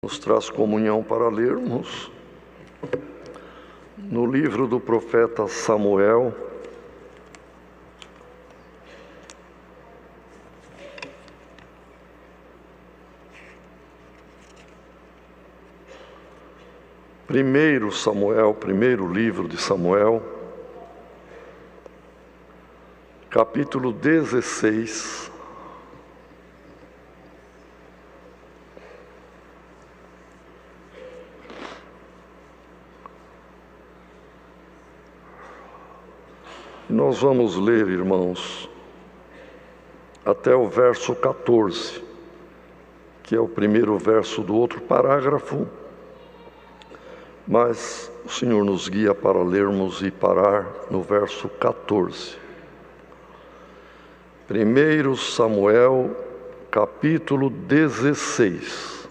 Nos traz comunhão para lermos no livro do profeta Samuel, primeiro livro de Samuel, capítulo 16. Nós vamos ler, irmãos, até o verso 14, que é o primeiro verso do outro parágrafo, mas o Senhor nos guia para lermos e parar no verso 14. 1 Samuel, capítulo 16.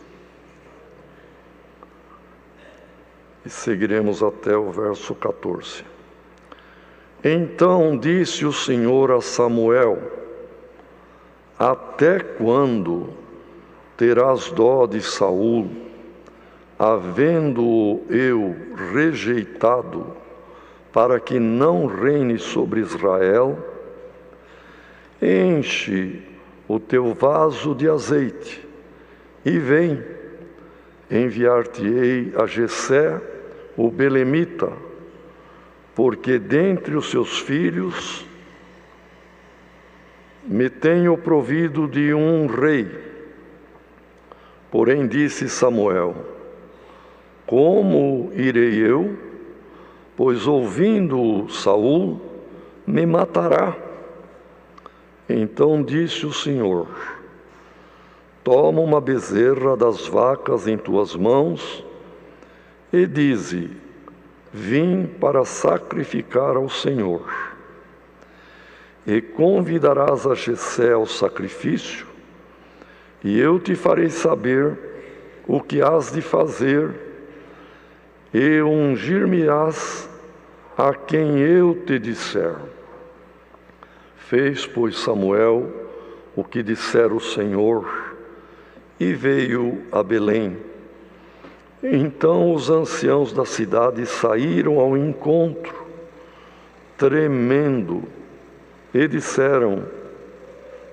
E seguiremos até o verso 14. Então disse o Senhor a Samuel: até quando terás dó de Saul, havendo-o eu rejeitado, para que não reine sobre Israel? Enche o teu vaso de azeite e vem, enviar-te-ei a Jessé, o belemita, porque dentre os seus filhos me tenho provido de um rei. Porém disse Samuel: como irei eu? Pois ouvindo Saul, me matará. Então disse o Senhor: toma uma bezerra das vacas em tuas mãos e dize: vim para sacrificar ao Senhor. E convidarás a Jessé ao sacrifício, e eu te farei saber o que hás de fazer, e ungir-me-ás a quem eu te disser. Fez, pois, Samuel o que dissera o Senhor, e veio a Belém. Então os anciãos da cidade saíram ao encontro, tremendo, e disseram: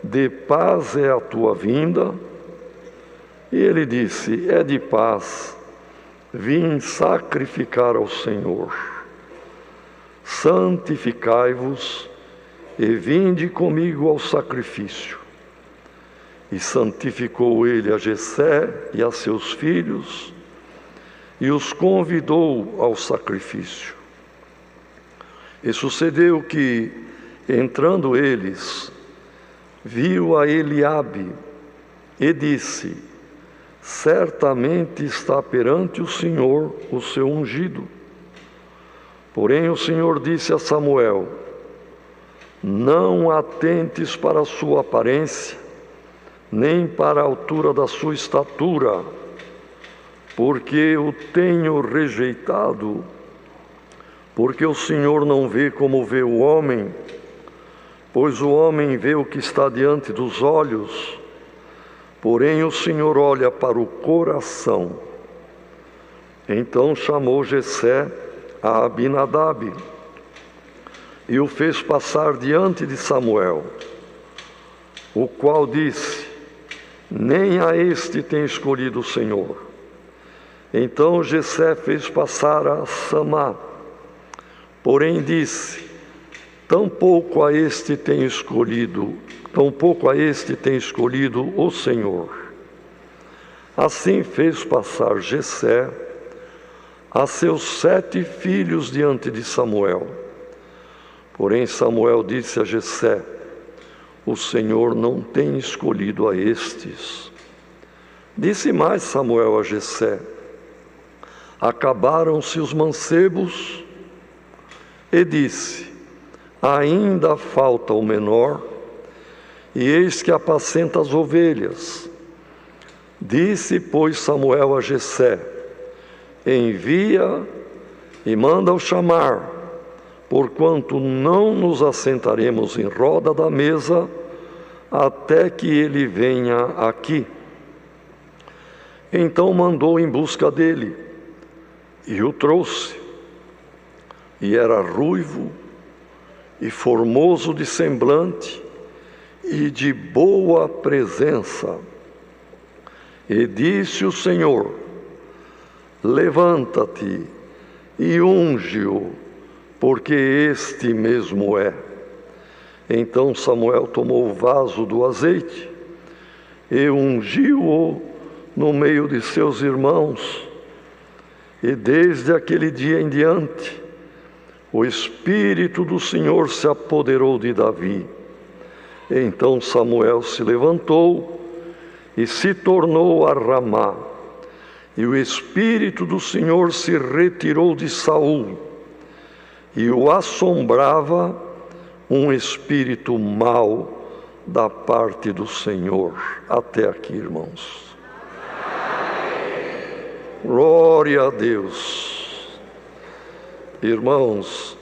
de paz é a tua vinda? E ele disse: é de paz, vim sacrificar ao Senhor. Santificai-vos e vinde comigo ao sacrifício. E santificou ele a Jessé e a seus filhos, e os convidou ao sacrifício. E sucedeu que, entrando eles, viu a Eliabe e disse: certamente está perante o Senhor o seu ungido. Porém o Senhor disse a Samuel: não atentes para a sua aparência, nem para a altura da sua estatura, porque o tenho rejeitado. Porque o Senhor não vê como vê o homem, pois o homem vê o que está diante dos olhos, porém o Senhor olha para o coração. Então chamou Jessé a Abinadab e o fez passar diante de Samuel, o qual disse: nem a este tem escolhido o Senhor. Então Jessé fez passar a Samá, porém disse: tampouco a este tem escolhido o Senhor. Assim fez passar Jessé a seus 7 filhos diante de Samuel. Porém Samuel disse a Jessé: o Senhor não tem escolhido a estes. Disse mais Samuel a Jessé: acabaram-se os mancebos? E disse: ainda falta o menor, e eis que apacenta as ovelhas. Disse, pois, Samuel a Jessé: envia e manda-o chamar, porquanto não nos assentaremos em roda da mesa até que ele venha aqui. Então mandou em busca dele e o trouxe. E era ruivo e formoso de semblante e de boa presença. E disse o Senhor: levanta-te e unge-o, porque este mesmo é. Então Samuel tomou o vaso do azeite e ungiu-o no meio de seus irmãos. E desde aquele dia em diante, o Espírito do Senhor se apoderou de Davi. Então Samuel se levantou e se tornou a Ramá. E o Espírito do Senhor se retirou de Saul, e o assombrava um espírito mau da parte do Senhor. Até aqui, irmãos. Glória a Deus. Irmãos,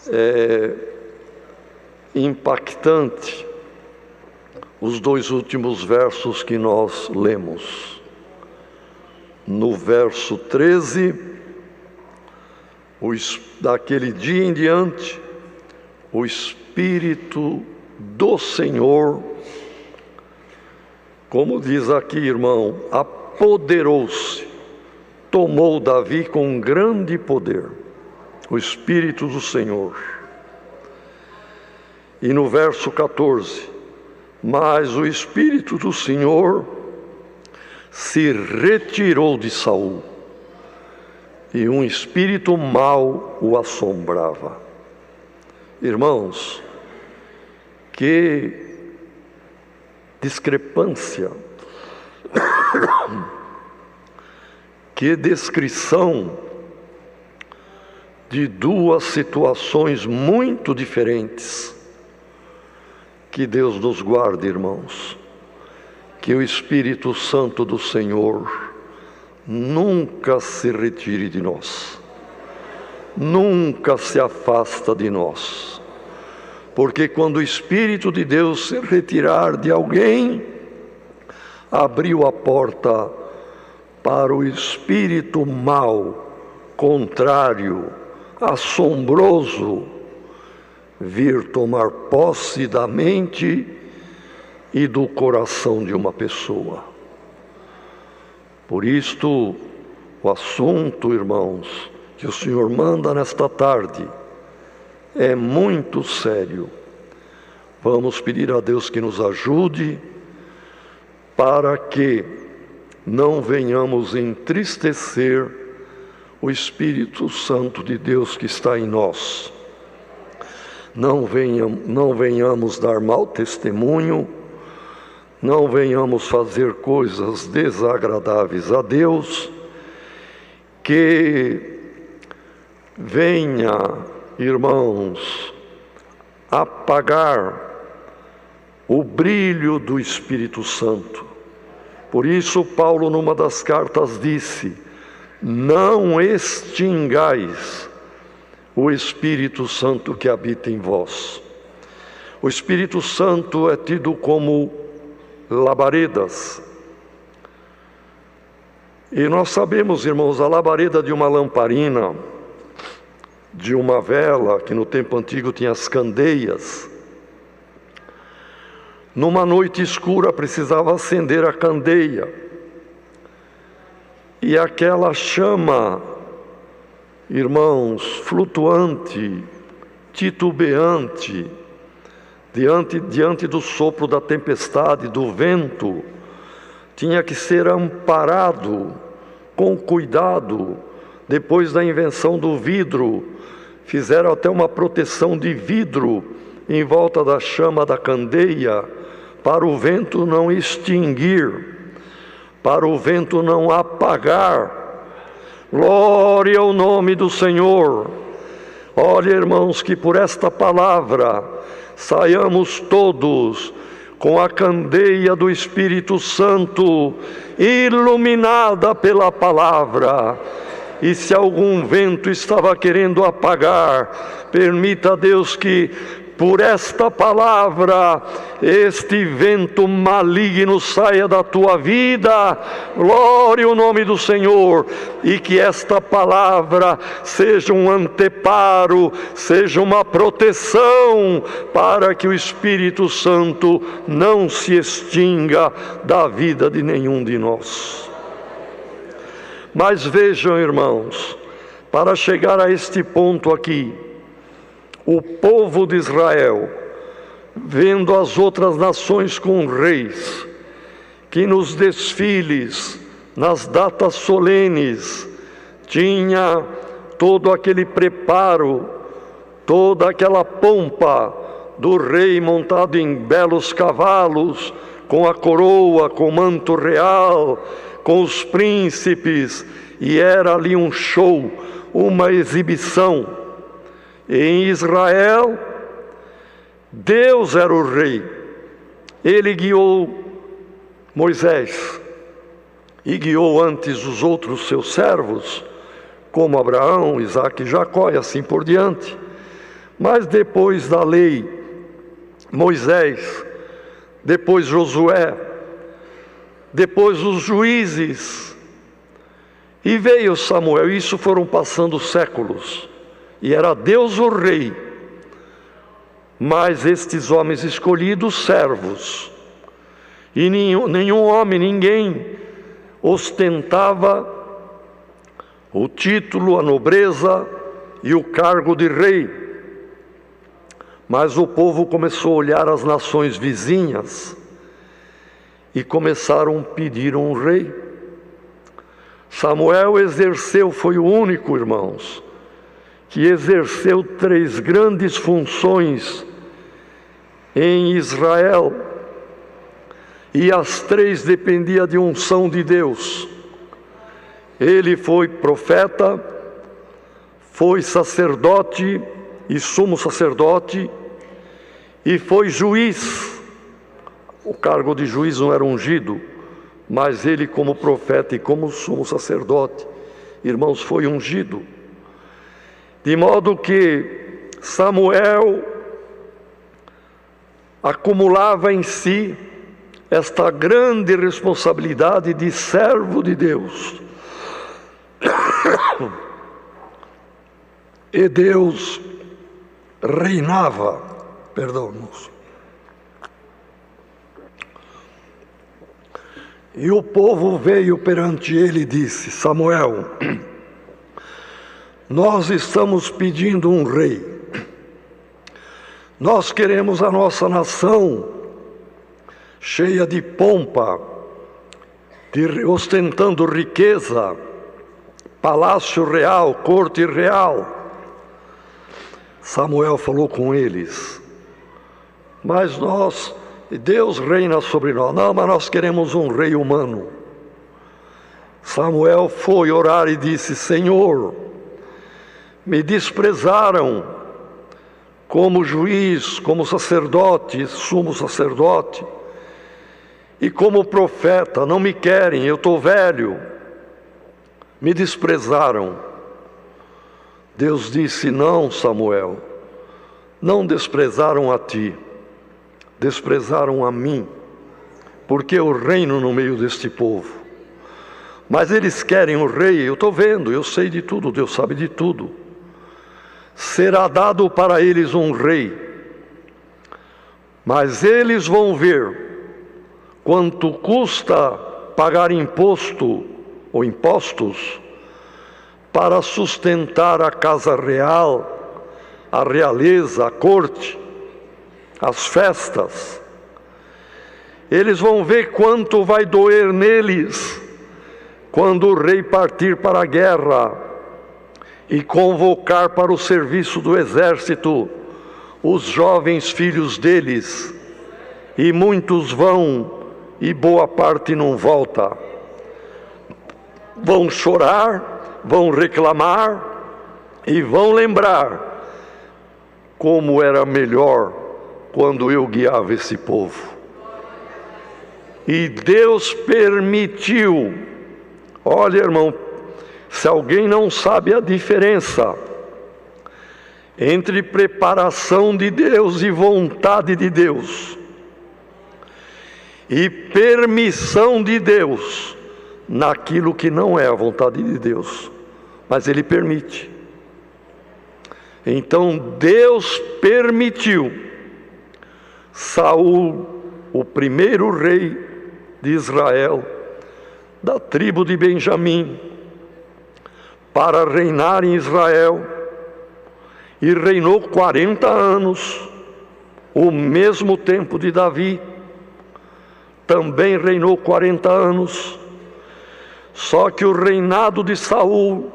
é impactante os dois últimos versos que nós lemos. No verso 13, daquele dia em diante, o Espírito do Senhor, como diz aqui, irmão, apoderou-se, tomou Davi com grande poder, o Espírito do Senhor. E no verso 14, mas o Espírito do Senhor se retirou de Saul, e um espírito mau o assombrava. Irmãos, que discrepância, que descrição de duas situações muito diferentes. Que Deus nos guarde, irmãos. Que o Espírito Santo do Senhor nunca se retire de nós, nunca se afasta de nós, porque quando o Espírito de Deus se retirar de alguém, abriu a porta para o espírito mau, contrário, assombroso, vir tomar posse da mente e do coração de uma pessoa. Por isto, o assunto, irmãos, que o Senhor manda nesta tarde é muito sério. Vamos pedir a Deus que nos ajude para que não venhamos entristecer o Espírito Santo de Deus que está em nós. Não venhamos dar mau testemunho, não venhamos fazer coisas desagradáveis a Deus, que venha, irmãos, apagar o brilho do Espírito Santo. Por isso Paulo, numa das cartas, disse: não extingais o Espírito Santo que habita em vós. O Espírito Santo é tido como labaredas. E nós sabemos, irmãos, a labareda de uma lamparina, de uma vela, que no tempo antigo tinha as candeias. Numa noite escura precisava acender a candeia. E aquela chama, irmãos, flutuante, titubeante, diante do sopro da tempestade, do vento, tinha que ser amparado com cuidado. Depois da invenção do vidro, fizeram até uma proteção de vidro em volta da chama da candeia, para o vento não extinguir, para o vento não apagar. Glória ao nome do Senhor. Olha, irmãos, que por esta palavra saiamos todos com a candeia do Espírito Santo iluminada pela palavra. E se algum vento estava querendo apagar, permita a Deus que por esta palavra, este vento maligno saia da tua vida. Glória ao nome do Senhor. E que esta palavra seja um anteparo, seja uma proteção, para que o Espírito Santo não se extinga da vida de nenhum de nós. Mas vejam, irmãos, para chegar a este ponto aqui, o povo de Israel, vendo as outras nações com reis, que nos desfiles, nas datas solenes, tinha todo aquele preparo, toda aquela pompa do rei montado em belos cavalos, com a coroa, com o manto real, com os príncipes, e era ali um show, uma exibição. Em Israel, Deus era o rei. Ele guiou Moisés e guiou antes os outros seus servos, como Abraão, Isaque e Jacó e assim por diante. Mas depois da lei, Moisés, depois Josué, depois os juízes, e veio Samuel. Isso foram passando séculos. E era Deus o rei, mas estes homens escolhidos, servos. E nenhum homem, ninguém ostentava o título, a nobreza e o cargo de rei. Mas o povo começou a olhar as nações vizinhas e começaram a pedir um rei. Samuel exerceu, foi o único, irmãos, que exerceu 3 grandes funções em Israel, e as 3 dependiam de unção de Deus. Ele foi profeta, foi sacerdote e sumo sacerdote, e foi juiz. O cargo de juiz não era ungido, mas ele, como profeta e como sumo sacerdote, irmãos, foi ungido. De modo que Samuel acumulava em si esta grande responsabilidade de servo de Deus. E Deus reinava, irmãos. E o povo veio perante ele e disse: Samuel, nós estamos pedindo um rei. Nós queremos a nossa nação cheia de pompa, ostentando riqueza, palácio real, corte real. Samuel falou com eles: mas Deus reina sobre nós. Não, mas nós queremos um rei humano. Samuel foi orar e disse: Senhor, me desprezaram como juiz, como sacerdote, sumo sacerdote, e como profeta. Não me querem, eu estou velho. Me desprezaram. Deus disse: não, Samuel, não desprezaram a ti, desprezaram a mim, porque eu reino no meio deste povo. Mas eles querem o rei. Eu estou vendo, eu sei de tudo, Deus sabe de tudo. Será dado para eles um rei, mas eles vão ver quanto custa pagar imposto ou impostos para sustentar a casa real, a realeza, a corte, as festas. Eles vão ver quanto vai doer neles quando o rei partir para a guerra e convocar para o serviço do exército os jovens filhos deles, e muitos vão e boa parte não volta. Vão chorar, vão reclamar e vão lembrar como era melhor quando eu guiava esse povo. E Deus permitiu. Olha, irmão, se alguém não sabe a diferença entre preparação de Deus e vontade de Deus, e permissão de Deus naquilo que não é a vontade de Deus, mas Ele permite. Então Deus permitiu Saul, o primeiro rei de Israel, da tribo de Benjamim, para reinar em Israel, e reinou 40 anos, o mesmo tempo de Davi. Também reinou 40 anos, só que o reinado de Saul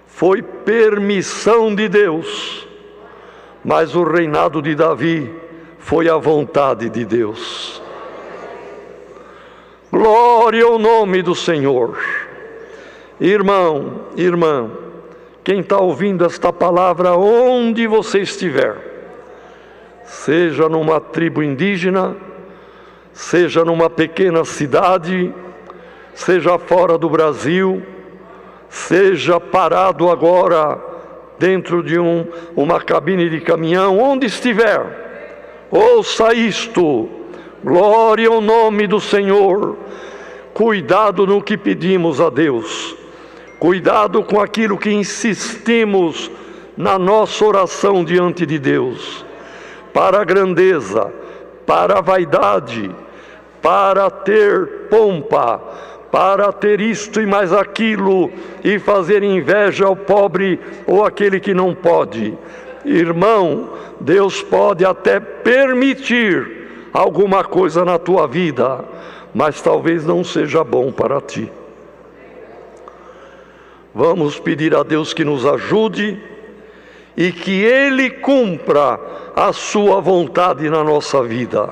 foi permissão de Deus, mas o reinado de Davi foi a vontade de Deus. Glória ao nome do Senhor. Irmão, irmã, quem está ouvindo esta palavra, onde você estiver, seja numa tribo indígena, seja numa pequena cidade, seja fora do Brasil, seja parado agora dentro de uma cabine de caminhão, onde estiver, ouça isto: glória ao nome do Senhor. Cuidado no que pedimos a Deus, cuidado com aquilo que insistimos na nossa oração diante de Deus, para a grandeza, para a vaidade, para ter pompa, para ter isto e mais aquilo, e fazer inveja ao pobre ou aquele que não pode. Irmão, Deus pode até permitir alguma coisa na tua vida, mas talvez não seja bom para ti. Vamos pedir a Deus que nos ajude e que Ele cumpra a sua vontade na nossa vida.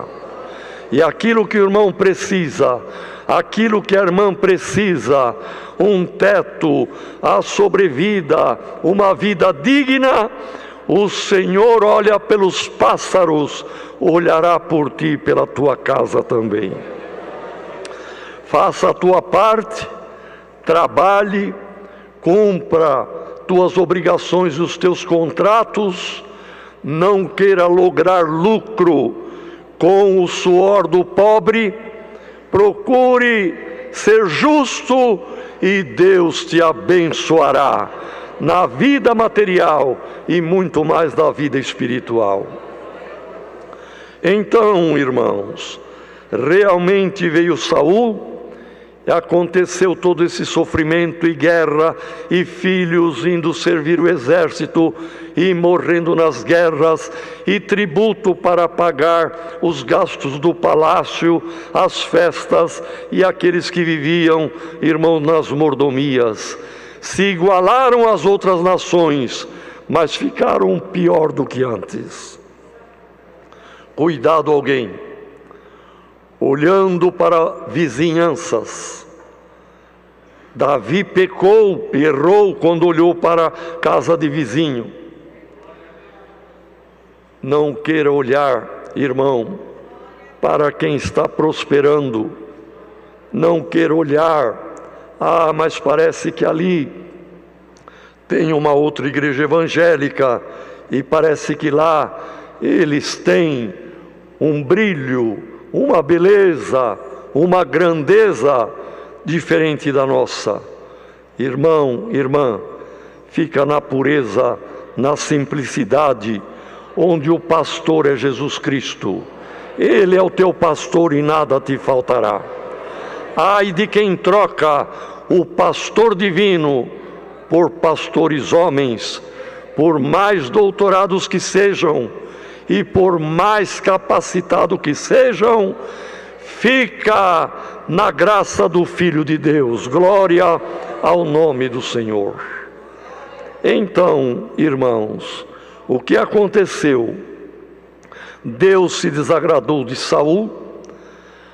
E aquilo que o irmão precisa, aquilo que a irmã precisa, um teto, a sobrevida, uma vida digna, o Senhor olha pelos pássaros, olhará por ti, pela tua casa também. Faça a tua parte, trabalhe, cumpra tuas obrigações e os teus contratos, não queira lograr lucro com o suor do pobre, procure ser justo e Deus te abençoará na vida material e muito mais na vida espiritual. Então, irmãos, realmente veio Saul, aconteceu todo esse sofrimento e guerra, e filhos indo servir o exército e morrendo nas guerras, e tributo para pagar os gastos do palácio, as festas, e aqueles que viviam, irmãos, nas mordomias, se igualaram às outras nações, mas ficaram pior do que antes. Cuidado, alguém, olhando para vizinhanças. Davi pecou, errou quando olhou para a casa de vizinho. Não queira olhar, irmão, para quem está prosperando. Não queira olhar, mas parece que ali tem uma outra igreja evangélica e parece que lá eles têm um brilho, uma beleza, uma grandeza diferente da nossa. Irmão, irmã, fica na pureza, na simplicidade, onde o pastor é Jesus Cristo. Ele é o teu pastor e nada te faltará. Ai de quem troca o pastor divino por pastores homens, por mais doutorados que sejam e por mais capacitados que sejam, fica na graça do Filho de Deus. Glória ao nome do Senhor. Então, irmãos, o que aconteceu? Deus se desagradou de Saul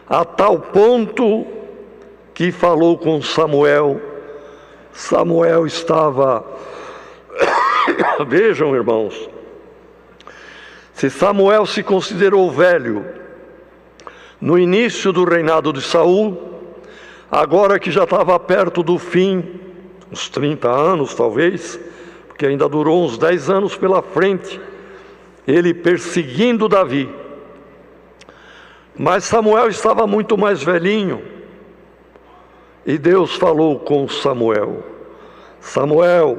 a tal ponto que falou com Samuel. Samuel estava vejam, irmãos, se Samuel se considerou velho no início do reinado de Saul, agora que já estava perto do fim, uns 30 anos talvez, porque ainda durou uns 10 anos pela frente, ele perseguindo Davi. Mas Samuel estava muito mais velhinho, e Deus falou com Samuel: Samuel,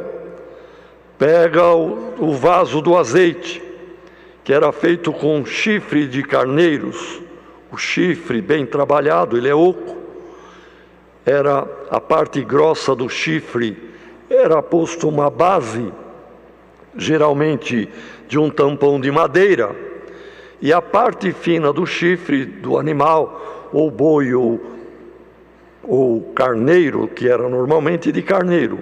pega o vaso do azeite, que era feito com chifre de carneiros, o chifre bem trabalhado, ele é oco, era a parte grossa do chifre, era posto uma base, geralmente de um tampão de madeira, e a parte fina do chifre do animal, ou boi ou carneiro, que era normalmente de carneiro,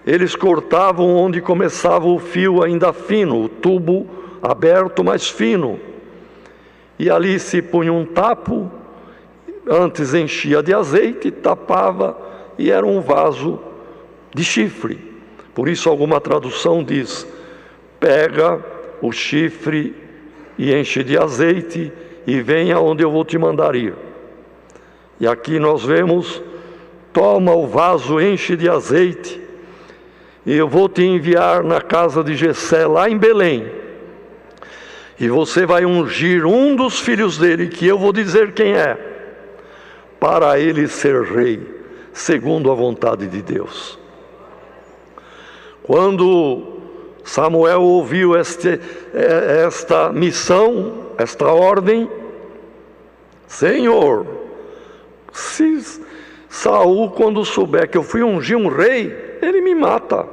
eles cortavam onde começava o fio ainda fino, o tubo aberto, mas fino, e ali se punha um tapo, antes enchia de azeite, tapava, e era um vaso de chifre. Por isso alguma tradução diz: pega o chifre e enche de azeite e venha onde eu vou te mandar ir. E aqui nós vemos: toma o vaso, enche de azeite, e eu vou te enviar na casa de Jessé, lá em Belém, e você vai ungir um dos filhos dele, que eu vou dizer quem é, para ele ser rei, segundo a vontade de Deus. Quando Samuel ouviu esta missão, esta ordem, Senhor, se Saul, quando souber que eu fui ungir um rei, ele me mata.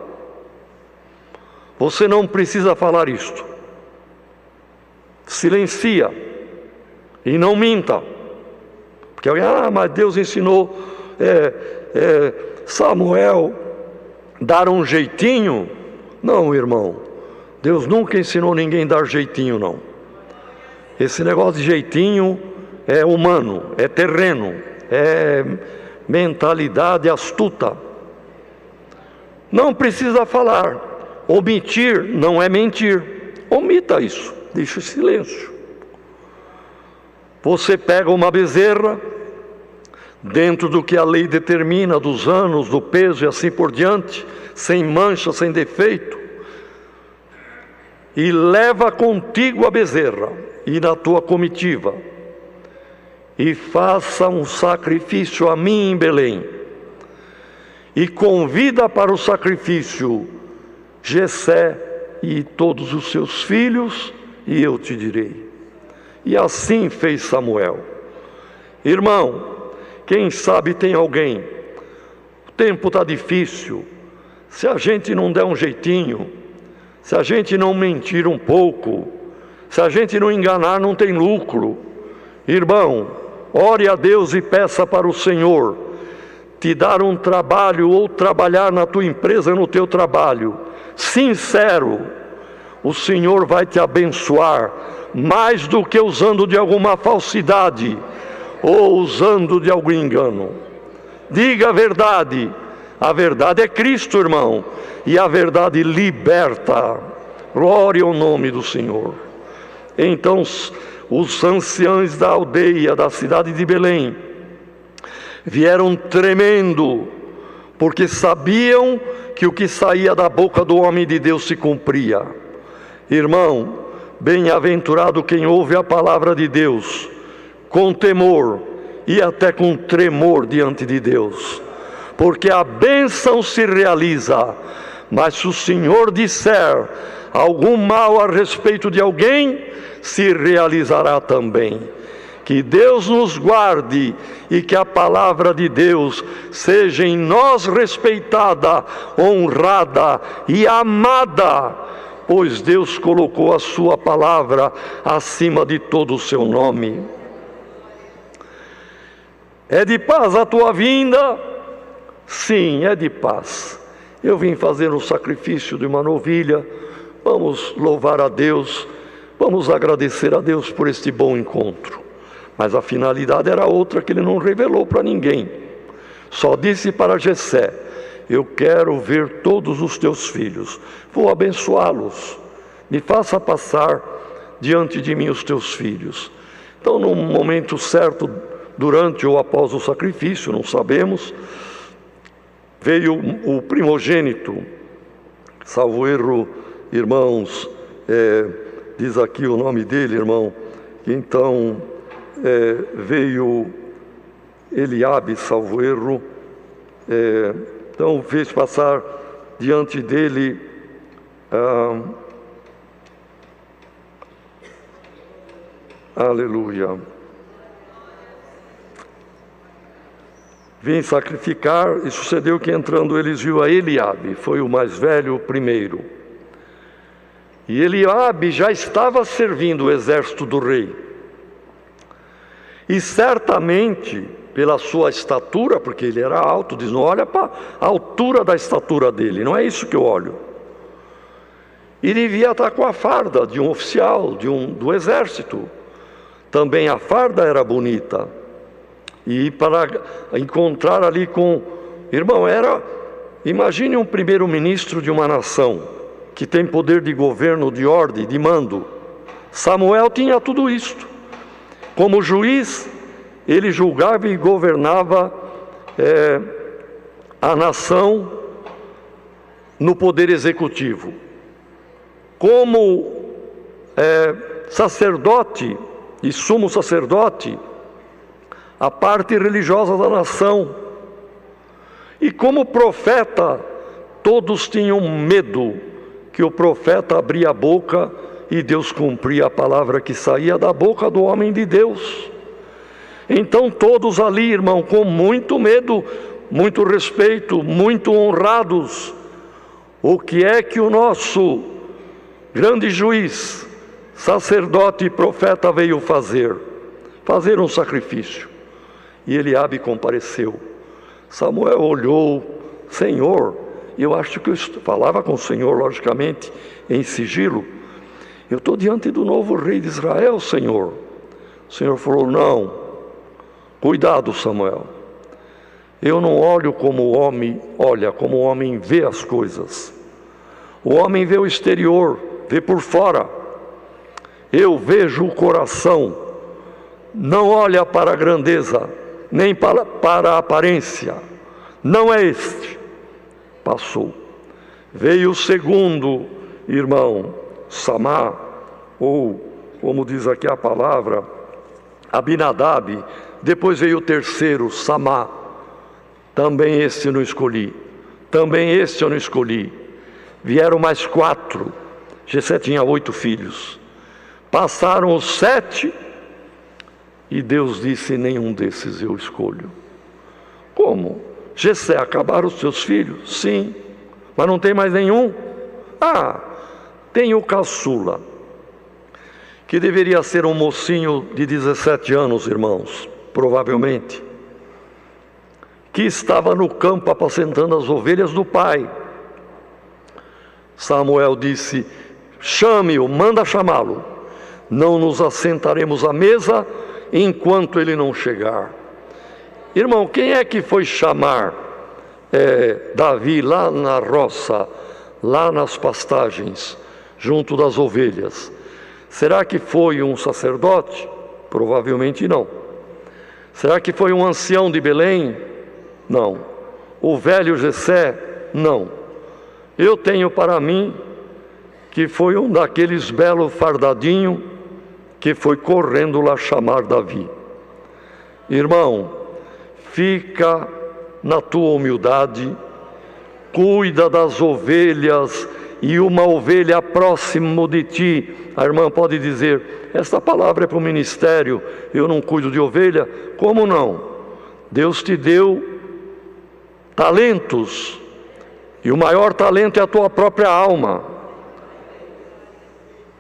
Você não precisa falar isto. Silencia e não minta. Porque alguém, mas Deus ensinou Samuel dar um jeitinho. Não, irmão, Deus nunca ensinou ninguém a dar jeitinho, não. Esse negócio de jeitinho é humano, é terreno, é mentalidade astuta. Não precisa falar. Omitir não é mentir. Omita isso, deixa em silêncio. Você pega uma bezerra, dentro do que a lei determina, dos anos, do peso e assim por diante, sem mancha, sem defeito, e leva contigo a bezerra, e na tua comitiva, e faça um sacrifício a mim em Belém, e convida para o sacrifício Jessé e todos os seus filhos, e eu te direi. E assim fez Samuel. Irmão, quem sabe tem alguém, o tempo está difícil, se a gente não der um jeitinho, se a gente não mentir um pouco, se a gente não enganar, não tem lucro. Irmão, ore a Deus e peça para o Senhor te dar um trabalho, ou trabalhar na tua empresa, no teu trabalho, sincero. O Senhor vai te abençoar, mais do que usando de alguma falsidade, ou usando de algum engano. Diga a verdade é Cristo, irmão, e a verdade liberta. Glória ao nome do Senhor. Então os anciãos da aldeia, da cidade de Belém, vieram tremendo, porque sabiam que o que saía da boca do homem de Deus se cumpria. Irmão, bem-aventurado quem ouve a palavra de Deus com temor e até com tremor diante de Deus, porque a bênção se realiza. Mas se o Senhor disser algum mal a respeito de alguém, se realizará também. Que Deus nos guarde e que a palavra de Deus seja em nós respeitada, honrada e amada, pois Deus colocou a sua palavra acima de todo o seu nome. É de paz a tua vinda? Sim, é de paz. Eu vim fazer um sacrifício de uma novilha. Vamos louvar a Deus, vamos agradecer a Deus por este bom encontro. Mas a finalidade era outra, que ele não revelou para ninguém. Só disse para Jessé: eu quero ver todos os teus filhos, vou abençoá-los, me faça passar diante de mim os teus filhos. Então, num momento certo, durante ou após o sacrifício, não sabemos, veio o primogênito, salvo erro, irmãos, diz aqui o nome dele, irmão, que então veio Eliabe, salvo erro, então fez passar diante dele aleluia, vim sacrificar, e sucedeu que entrando eles viu a Eliabe, foi o mais velho, o primeiro. E Eliabe já estava servindo o exército do rei. E certamente, pela sua estatura, porque ele era alto, diz, não olha para a altura da estatura dele, não é isso que eu olho. E devia estar com a farda de um oficial, do exército. Também a farda era bonita. E para encontrar ali com... Irmão, imagine um primeiro-ministro de uma nação, que tem poder de governo, de ordem, de mando. Samuel tinha tudo isto. Como juiz, ele julgava e governava a nação no poder executivo. Como sacerdote e sumo sacerdote, a parte religiosa da nação. E como profeta, todos tinham medo que o profeta abria a boca e Deus cumpria a palavra que saía da boca do homem de Deus. Então todos ali, irmão, com muito medo, muito respeito, muito honrados. O que é que o nosso grande juiz, sacerdote e profeta veio fazer? Fazer um sacrifício. E Eliabe compareceu. Samuel olhou, Senhor, e eu acho que eu falava com o Senhor, logicamente, em sigilo. Eu estou diante do novo rei de Israel, Senhor. O Senhor falou, não, cuidado, Samuel. Eu não olho como o homem olha, como o homem vê as coisas. O homem vê o exterior, vê por fora. Eu vejo o coração. Não olha para a grandeza, nem para a aparência. Não é este. Passou. Veio o segundo irmão, Samá, ou, como diz aqui a palavra, Abinadab. Depois veio o terceiro, Samá. Também este eu não escolhi. Também este eu não escolhi. Vieram mais 4. Jessé tinha 8 filhos. Passaram os 7, e Deus disse, nenhum desses eu escolho. Como? Jessé, acabaram os seus filhos? Sim. Mas não tem mais nenhum? Tem o caçula, que deveria ser um mocinho de 17 anos, irmãos, provavelmente, que estava no campo apacentando as ovelhas do pai. Samuel disse, chame-o, manda chamá-lo. Não nos assentaremos à mesa enquanto ele não chegar. Irmão, quem é que foi chamar Davi lá na roça, lá nas pastagens, junto das ovelhas? Será que foi um sacerdote? Provavelmente não. Será que foi um ancião de Belém? Não. O velho Jessé? Não. Eu tenho para mim que foi um daqueles belos fardadinhos que foi correndo lá chamar Davi. Irmão, fica na tua humildade, cuida das ovelhas, e uma ovelha próximo de ti. A irmã pode dizer, esta palavra é para o ministério, eu não cuido de ovelha. Como não? Deus te deu talentos, e o maior talento é a tua própria alma.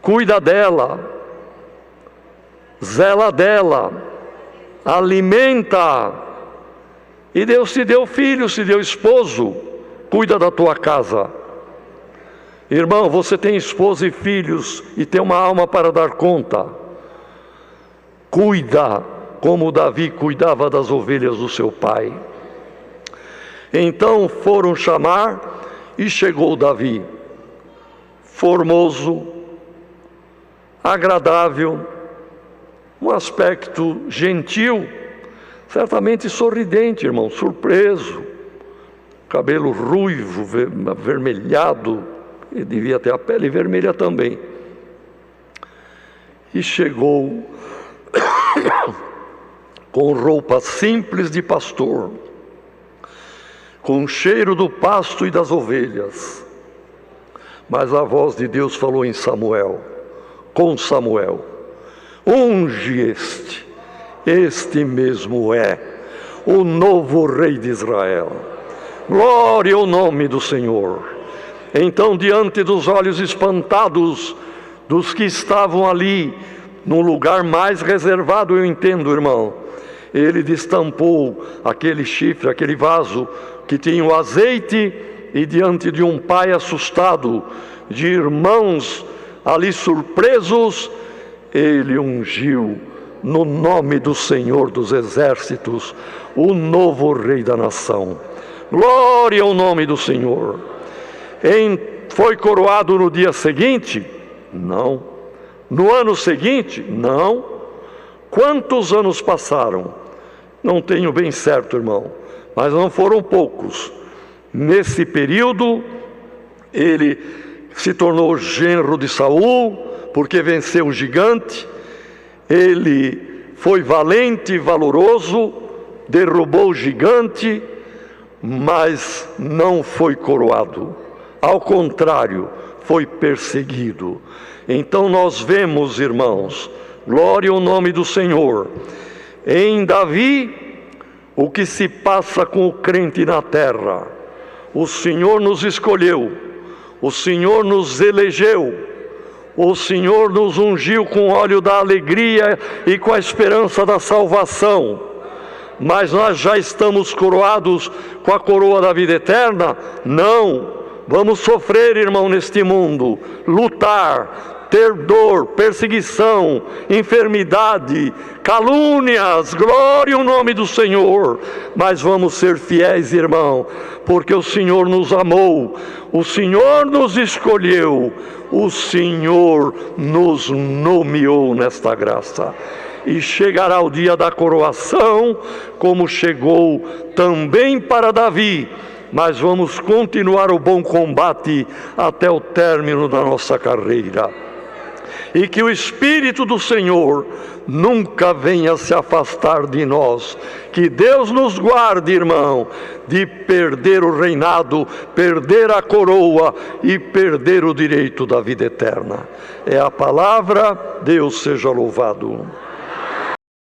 Cuida dela, zela dela, alimenta. E Deus te deu filho, te deu esposo, cuida da tua casa. Irmão, você tem esposa e filhos e tem uma alma para dar conta. Cuida como Davi cuidava das ovelhas do seu pai. Então foram chamar e chegou Davi, formoso, agradável, um aspecto gentil, certamente sorridente, irmão, surpreso, cabelo ruivo, avermelhado, Ele devia ter a pele vermelha também. E chegou com roupa simples de pastor, com o cheiro do pasto e das ovelhas. Mas a voz de Deus falou em Samuel, com Samuel: unge este mesmo é o novo rei de Israel. Glória ao nome do Senhor. Então, diante dos olhos espantados dos que estavam ali, no lugar mais reservado, eu entendo, irmão, ele destampou aquele chifre, aquele vaso que tinha o azeite, e diante de um pai assustado, de irmãos ali surpresos, ele ungiu no nome do Senhor dos Exércitos o novo rei da nação. Glória ao nome do Senhor. Foi coroado no dia seguinte? Não. No ano seguinte? Não. Quantos anos passaram? Não tenho bem certo, irmão, mas não foram poucos. Nesse período, ele se tornou genro de Saul, porque venceu o gigante. Ele foi valente e valoroso, derrubou o gigante, mas não foi coroado. Ao contrário, foi perseguido. Então nós vemos, irmãos, glória ao nome do Senhor, em Davi, o que se passa com o crente na terra. O Senhor nos escolheu, o Senhor nos elegeu, o Senhor nos ungiu com o óleo da alegria e com a esperança da salvação. Mas nós já estamos coroados com a coroa da vida eterna? Não. Vamos sofrer, irmão, neste mundo, lutar, ter dor, perseguição, enfermidade, calúnias, glória ao nome do Senhor. Mas vamos ser fiéis, irmão, porque o Senhor nos amou, o Senhor nos escolheu, o Senhor nos nomeou nesta graça. E chegará o dia da coroação, como chegou também para Davi. Mas vamos continuar o bom combate até o término da nossa carreira. E que o Espírito do Senhor nunca venha se afastar de nós. Que Deus nos guarde, irmão, de perder o reinado, perder a coroa e perder o direito da vida eterna. É a palavra, Deus seja louvado.